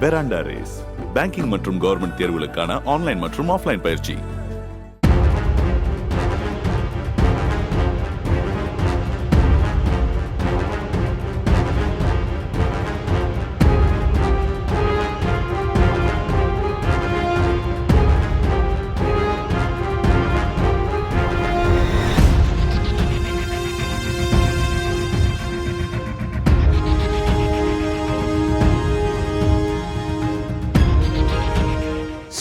பெராண்டா race banking மற்றும் government தேர்வுகளுக்கான online மற்றும் ஆஃப்லைன் பயிற்சி.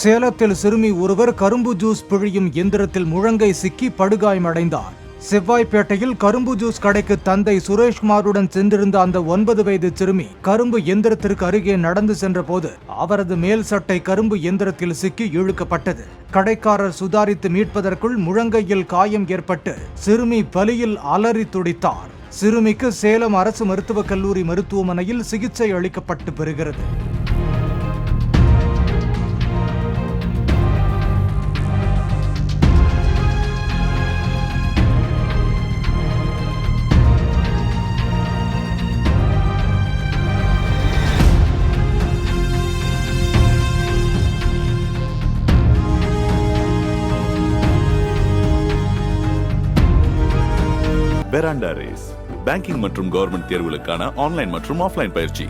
சேலத்தில் சிறுமி ஒருவர் கரும்பு ஜூஸ் பிழியும் எந்திரத்தில் முழங்கை சிக்கி படுகாயமடைந்தார். செவ்வாய்ப்பேட்டையில் கரும்பு ஜூஸ் கடைக்கு தந்தை சுரேஷ்குமாருடன் சென்றிருந்த அந்த 9 வயது சிறுமி கரும்பு எந்திரத்திற்கு அருகே நடந்து சென்ற போது அவரது மேல் சட்டை கரும்பு எந்திரத்தில் சிக்கி இழுக்கப்பட்டது. கடைக்காரர் சுதாரித்து மீட்பதற்குள் முழங்கையில் காயம் ஏற்பட்டு சிறுமி வலியில் அலறி துடித்தார். சிறுமிக்கு சேலம் அரசு மருத்துவக் கல்லூரி மருத்துவமனையில் சிகிச்சை அளிக்கப்பட்டு வருகிறது. பெராண்டா ரேஸ் பேங்கிங் மற்றும் கவர்மெண்ட் தேர்வுகளுக்கான ஆன்லைன் மற்றும் ஆஃப்லைன் பயிற்சி.